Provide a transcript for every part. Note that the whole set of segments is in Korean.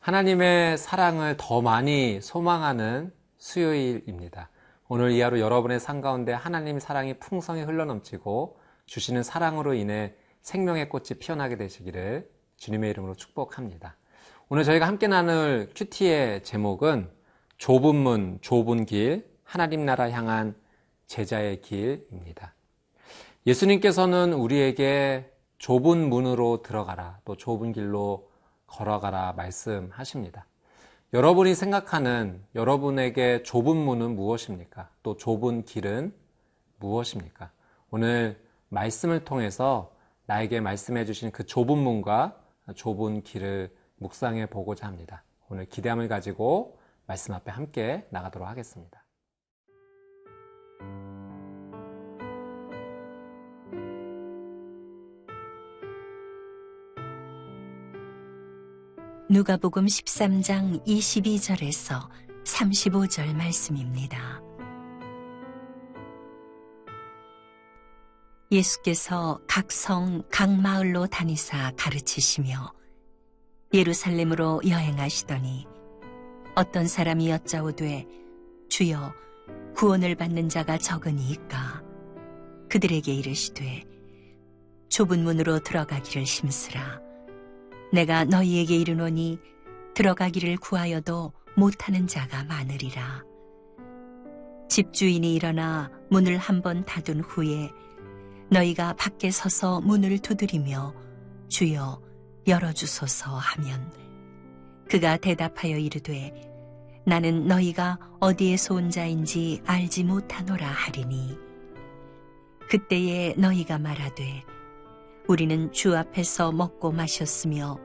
하나님의 사랑을 더 많이 소망하는 수요일입니다. 오늘 이 하루 여러분의 삶 가운데 하나님 사랑이 풍성히 흘러넘치고 주시는 사랑으로 인해 생명의 꽃이 피어나게 되시기를 주님의 이름으로 축복합니다. 오늘 저희가 함께 나눌 큐티의 제목은 좁은 문, 좁은 길, 하나님 나라 향한 제자의 길입니다. 예수님께서는 우리에게 좁은 문으로 들어가라, 또 좁은 길로 걸어가라 말씀하십니다. 여러분이 생각하는 여러분에게 좁은 문은 무엇입니까? 또 좁은 길은 무엇입니까? 오늘 말씀을 통해서 나에게 말씀해 주신 그 좁은 문과 좁은 길을 묵상해 보고자 합니다. 오늘 기대함을 가지고 말씀 앞에 함께 나가도록 하겠습니다. 누가복음 13장 22절에서 35절 말씀입니다. 예수께서 각 성, 각 마을로 다니사 가르치시며 예루살렘으로 여행하시더니 어떤 사람이 여짜오되 주여 구원을 받는 자가 적으니이까 그들에게 이르시되 좁은 문으로 들어가기를 힘쓰라. 내가 너희에게 이르노니 들어가기를 구하여도 못하는 자가 많으리라. 집주인이 일어나 문을 한번 닫은 후에 너희가 밖에 서서 문을 두드리며 주여 열어주소서 하면 그가 대답하여 이르되 나는 너희가 어디에서 온 자인지 알지 못하노라 하리니 그때에 너희가 말하되 우리는 주 앞에서 먹고 마셨으며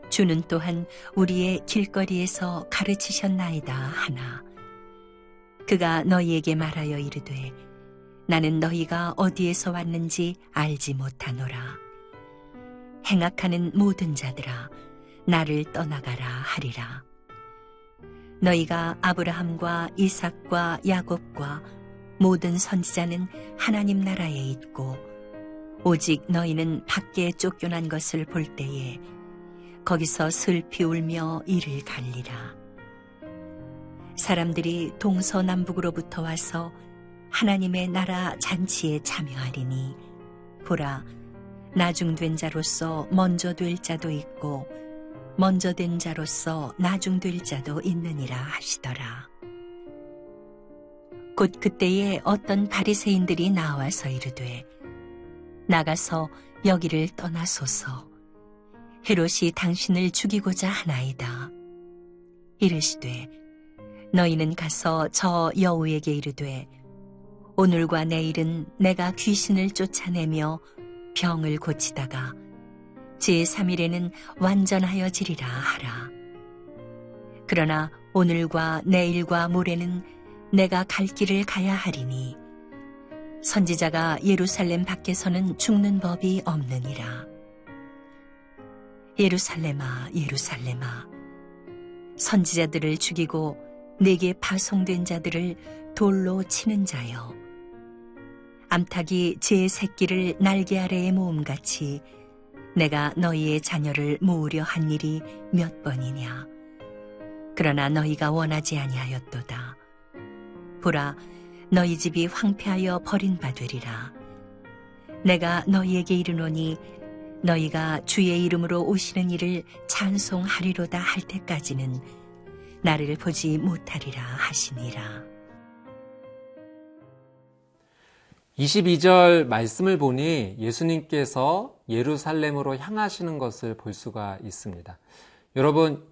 주는 또한 우리의 길거리에서 가르치셨나이다 하나 그가 너희에게 말하여 이르되 나는 너희가 어디에서 왔는지 알지 못하노라. 행악하는 모든 자들아 나를 떠나가라 하리라. 너희가 아브라함과 이삭과 야곱과 모든 선지자는 하나님 나라에 있고 오직 너희는 밖에 쫓겨난 것을 볼 때에 거기서 슬피 울며 이를 갈리라. 사람들이 동서남북으로부터 와서 하나님의 나라 잔치에 참여하리니 보라 나중된 자로서 먼저 될 자도 있고 먼저 된 자로서 나중될 자도 있느니라 하시더라. 곧 그때에 어떤 바리새인들이 나와서 이르되 나가서 여기를 떠나소서. 헤롯이 당신을 죽이고자 하나이다. 이르시되 너희는 가서 저 여우에게 이르되 오늘과 내일은 내가 귀신을 쫓아내며 병을 고치다가 제3일에는 완전하여지리라 하라. 그러나 오늘과 내일과 모레는 내가 갈 길을 가야 하리니 선지자가 예루살렘 밖에서는 죽는 법이 없느니라. 예루살렘아 예루살렘아 선지자들을 죽이고 내게 파송된 자들을 돌로 치는 자여 암탉이 제 새끼를 날개 아래에 모음같이 내가 너희의 자녀를 모으려 한 일이 몇 번이냐. 그러나 너희가 원하지 아니하였도다. 보라 너희 집이 황폐하여 버림받으리라. 내가 너희에게 이르노니 너희가 주의 이름으로 오시는 이를 찬송하리로다 할 때까지는 나를 보지 못하리라 하시니라. 22절 말씀을 보니 예수님께서 예루살렘으로 향하시는 것을 볼 수가 있습니다. 여러분,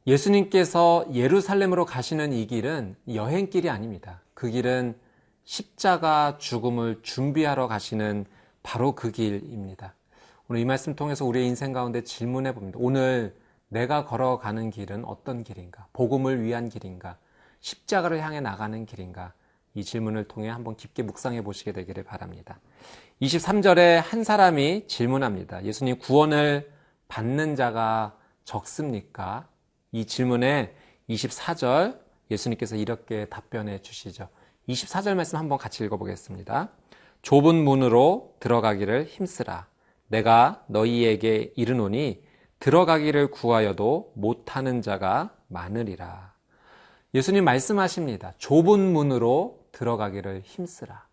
예수님께서 예루살렘으로 가시는 이 길은 여행길이 아닙니다. 그 길은 십자가 죽음을 준비하러 가시는 바로 그 길입니다. 오늘 이 말씀 통해서 우리의 인생 가운데 질문해 봅니다. 오늘 내가 걸어가는 길은 어떤 길인가? 복음을 위한 길인가? 십자가를 향해 나가는 길인가? 이 질문을 통해 한번 깊게 묵상해 보시게 되기를 바랍니다. 23절에 한 사람이 질문합니다. 예수님, 구원을 받는 자가 적습니까? 이 질문에 24절 예수님께서 이렇게 답변해 주시죠. 24절 말씀 한번 같이 읽어보겠습니다. 좁은 문으로 들어가기를 힘쓰라. 내가 너희에게 이르노니 들어가기를 구하여도 못하는 자가 많으리라. 예수님 말씀하십니다. 좁은 문으로 들어가기를 힘쓰라.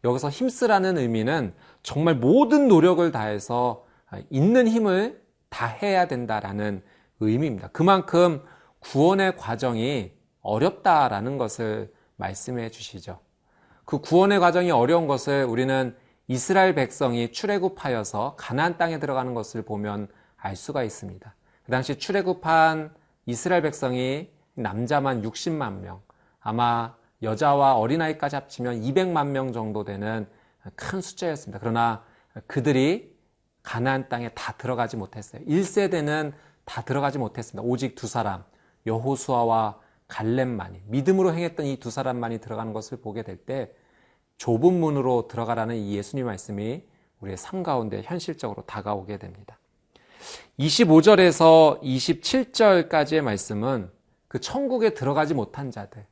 여기서 힘쓰라는 의미는 정말 모든 노력을 다해서 있는 힘을 다해야 된다라는 의미입니다. 그만큼 구원의 과정이 어렵다라는 것을 말씀해 주시죠. 그 구원의 과정이 어려운 것을 우리는 이스라엘 백성이 출애굽하여서 가나안 땅에 들어가는 것을 보면 알 수가 있습니다. 그 당시 출애굽한 이스라엘 백성이 남자만 60만 명, 아마 여자와 어린아이까지 합치면 200만 명 정도 되는 큰 숫자였습니다. 그러나 그들이 가나안 땅에 다 들어가지 못했어요. 1세대는 다 들어가지 못했습니다. 오직 두 사람, 여호수아와 갈렙만이, 믿음으로 행했던 이 두 사람만이 들어가는 것을 보게 될 때 좁은 문으로 들어가라는 이 예수님 말씀이 우리의 삶 가운데 현실적으로 다가오게 됩니다. 25절에서 27절까지의 말씀은 그 천국에 들어가지 못한 자들,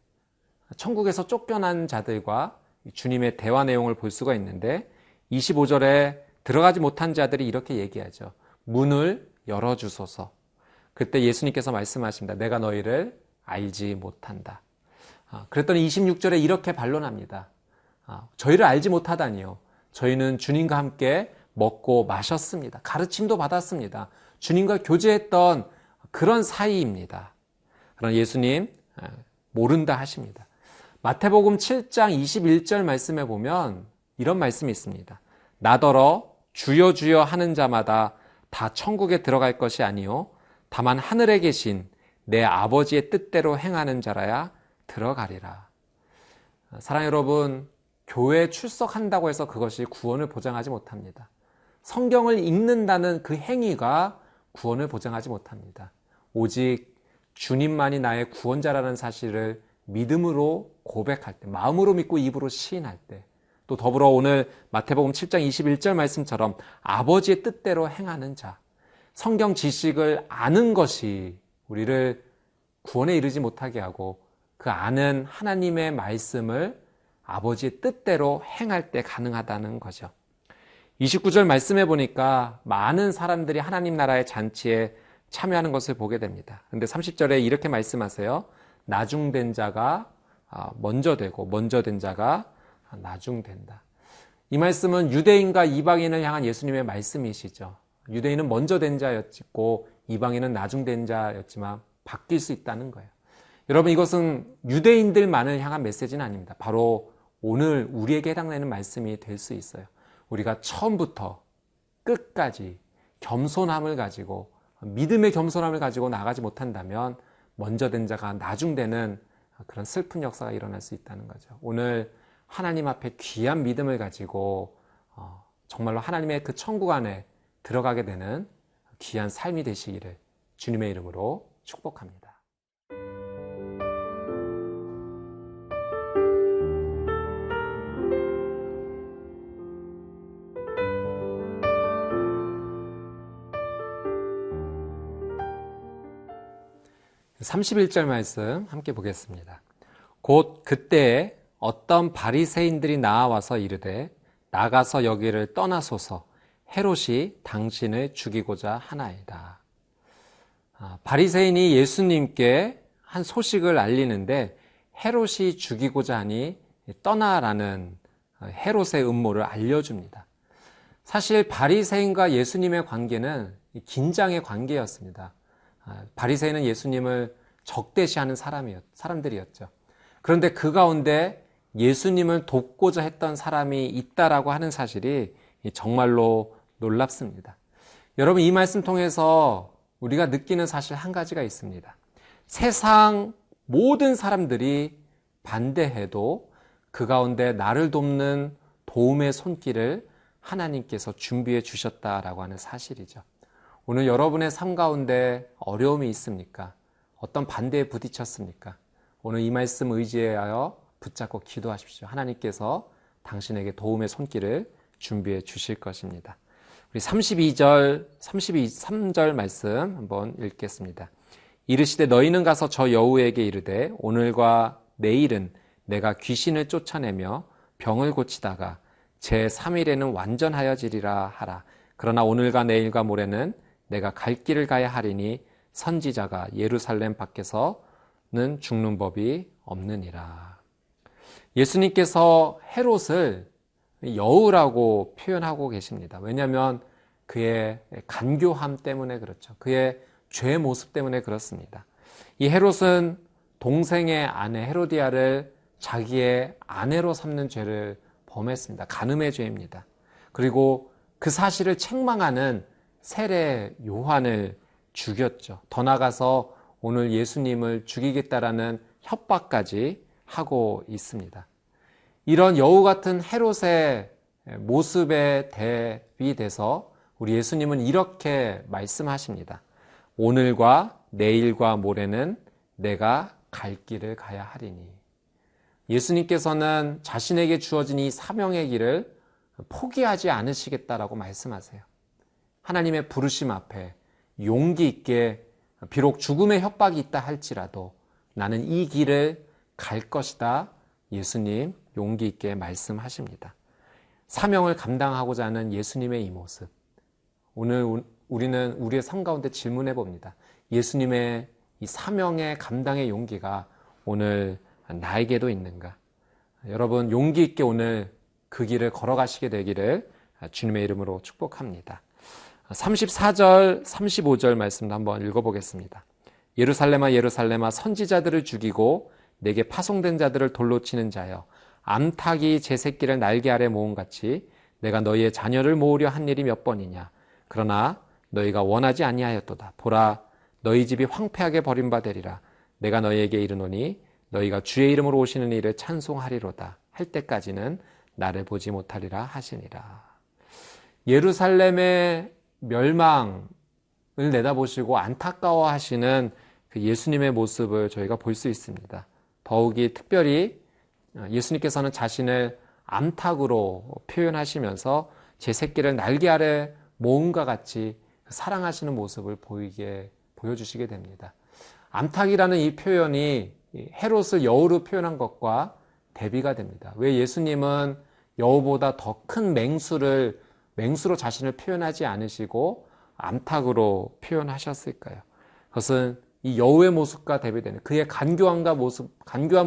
천국에서 쫓겨난 자들과 주님의 대화 내용을 볼 수가 있는데 25절에 들어가지 못한 자들이 이렇게 얘기하죠. 문을 열어주소서. 그때 예수님께서 말씀하십니다. 내가 너희를 알지 못한다. 그랬더니 26절에 이렇게 반론합니다. 저희를 알지 못하다니요. 저희는 주님과 함께 먹고 마셨습니다. 가르침도 받았습니다. 주님과 교제했던 그런 사이입니다. 그러나 예수님 모른다 하십니다. 마태복음 7장 21절 말씀에 보면 이런 말씀이 있습니다. 나더러 주여 주여 하는 자마다 다 천국에 들어갈 것이 아니요 다만 하늘에 계신 내 아버지의 뜻대로 행하는 자라야 들어가리라. 사랑하는 여러분, 교회에 출석한다고 해서 그것이 구원을 보장하지 못합니다. 성경을 읽는다는 그 행위가 구원을 보장하지 못합니다. 오직 주님만이 나의 구원자라는 사실을 믿음으로 고백할 때, 마음으로 믿고 입으로 시인할 때, 또 더불어 오늘 마태복음 7장 21절 말씀처럼 아버지의 뜻대로 행하는 자, 성경 지식을 아는 것이 우리를 구원에 이르지 못하게 하고 그 아는 하나님의 말씀을 아버지의 뜻대로 행할 때 가능하다는 거죠. 29절 말씀해 보니까 많은 사람들이 하나님 나라의 잔치에 참여하는 것을 보게 됩니다. 그런데 30절에 이렇게 말씀하세요. 나중된 자가 먼저 되고 먼저 된 자가 나중된다. 이 말씀은 유대인과 이방인을 향한 예수님의 말씀이시죠. 유대인은 먼저 된 자였고 이방인은 나중된 자였지만 바뀔 수 있다는 거예요. 여러분, 이것은 유대인들만을 향한 메시지는 아닙니다. 바로 오늘 우리에게 해당되는 말씀이 될 수 있어요. 우리가 처음부터 끝까지 겸손함을 가지고 믿음의 겸손함을 가지고 나가지 못한다면 먼저 된 자가 나중되는 그런 슬픈 역사가 일어날 수 있다는 거죠. 오늘 하나님 앞에 귀한 믿음을 가지고 정말로 하나님의 그 천국 안에 들어가게 되는 귀한 삶이 되시기를 주님의 이름으로 축복합니다. 31절 말씀 함께 보겠습니다. 곧 그때에 어떤 바리새인들이 나와서 이르되 나가서 여기를 떠나소서 헤롯이 당신을 죽이고자 하나이다. 바리새인이 예수님께 한 소식을 알리는데 헤롯이 죽이고자 하니 떠나라는 헤롯의 음모를 알려줍니다. 사실 바리새인과 예수님의 관계는 긴장의 관계였습니다. 바리새인은 예수님을 적대시하는 사람들이었죠. 그런데 그 가운데 예수님을 돕고자 했던 사람이 있다라고 하는 사실이 정말로 놀랍습니다. 여러분, 이 말씀 통해서 우리가 느끼는 사실 한 가지가 있습니다. 세상 모든 사람들이 반대해도 그 가운데 나를 돕는 도움의 손길을 하나님께서 준비해 주셨다라고 하는 사실이죠. 오늘 여러분의 삶 가운데 어려움이 있습니까? 어떤 반대에 부딪혔습니까? 오늘 이 말씀 의지하여 붙잡고 기도하십시오. 하나님께서 당신에게 도움의 손길을 준비해 주실 것입니다. 우리 33절 말씀 한번 읽겠습니다. 이르시되 너희는 가서 저 여우에게 이르되 오늘과 내일은 내가 귀신을 쫓아내며 병을 고치다가 제 3일에는 완전하여지리라 하라. 그러나 오늘과 내일과 모레는 내가 갈 길을 가야 하리니 선지자가 예루살렘 밖에서는 죽는 법이 없느니라. 예수님께서 헤롯을 여우라고 표현하고 계십니다. 왜냐하면 그의 간교함 때문에 그렇죠. 그의 죄 모습 때문에 그렇습니다. 이 헤롯은 동생의 아내 헤로디아를 자기의 아내로 삼는 죄를 범했습니다. 간음의 죄입니다. 그리고 그 사실을 책망하는 세례 요한을 죽였죠. 더 나아가서 오늘 예수님을 죽이겠다라는 협박까지 하고 있습니다. 이런 여우 같은 헤롯의 모습에 대비돼서 우리 예수님은 이렇게 말씀하십니다. 오늘과 내일과 모레는 내가 갈 길을 가야 하리니. 예수님께서는 자신에게 주어진 이 사명의 길을 포기하지 않으시겠다라고 말씀하세요. 하나님의 부르심 앞에 용기 있게 비록 죽음의 협박이 있다 할지라도 나는 이 길을 갈 것이다. 예수님 용기 있게 말씀하십니다. 사명을 감당하고자 하는 예수님의 이 모습. 오늘 우리는 우리의 삶 가운데 질문해 봅니다. 예수님의 이 사명의 감당의 용기가 오늘 나에게도 있는가? 여러분 용기 있게 오늘 그 길을 걸어가시게 되기를 주님의 이름으로 축복합니다. 34절, 35절 말씀도 한번 읽어보겠습니다. 예루살렘아 예루살렘아 선지자들을 죽이고 내게 파송된 자들을 돌로 치는 자여 암탉이 제 새끼를 날개 아래 모음같이 내가 너희의 자녀를 모으려 한 일이 몇 번이냐. 그러나 너희가 원하지 아니하였도다. 보라 너희 집이 황폐하게 버림받으리라. 내가 너희에게 이르노니 너희가 주의 이름으로 오시는 이를 찬송하리로다. 할 때까지는 나를 보지 못하리라 하시니라. 예루살렘의 멸망을 내다보시고 안타까워하시는 그 예수님의 모습을 저희가 볼 수 있습니다. 더욱이 특별히 예수님께서는 자신을 암탉으로 표현하시면서 제 새끼를 날개 아래 모음과 같이 사랑하시는 모습을 보여주시게 됩니다. 암탉이라는 이 표현이 헤롯을 여우로 표현한 것과 대비가 됩니다. 왜 예수님은 여우보다 더 큰 맹수로 자신을 표현하지 않으시고 암탉으로 표현하셨을까요? 그것은 이 여우의 모습과 대비되는 그의 간교한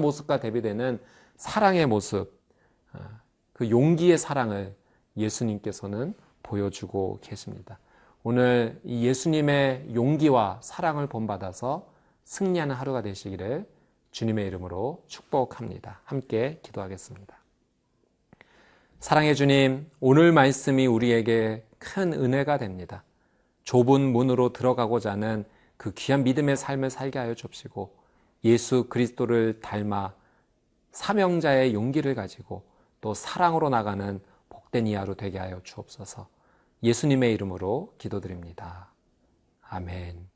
모습과 대비되는 사랑의 모습, 그 용기의 사랑을 예수님께서는 보여주고 계십니다. 오늘 이 예수님의 용기와 사랑을 본받아서 승리하는 하루가 되시기를 주님의 이름으로 축복합니다. 함께 기도하겠습니다. 사랑의 주님, 오늘 말씀이 우리에게 큰 은혜가 됩니다. 좁은 문으로 들어가고자 하는 그 귀한 믿음의 삶을 살게 하여 주옵시고 예수 그리스도를 닮아 사명자의 용기를 가지고 또 사랑으로 나가는 복된 이 하루 되게 하여 주옵소서. 예수님의 이름으로 기도드립니다. 아멘.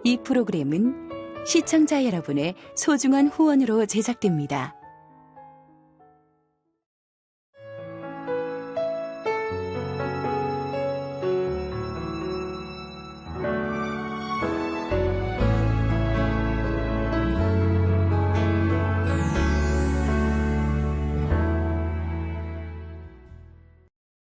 이 프로그램은 시청자 여러분의 소중한 후원으로 제작됩니다.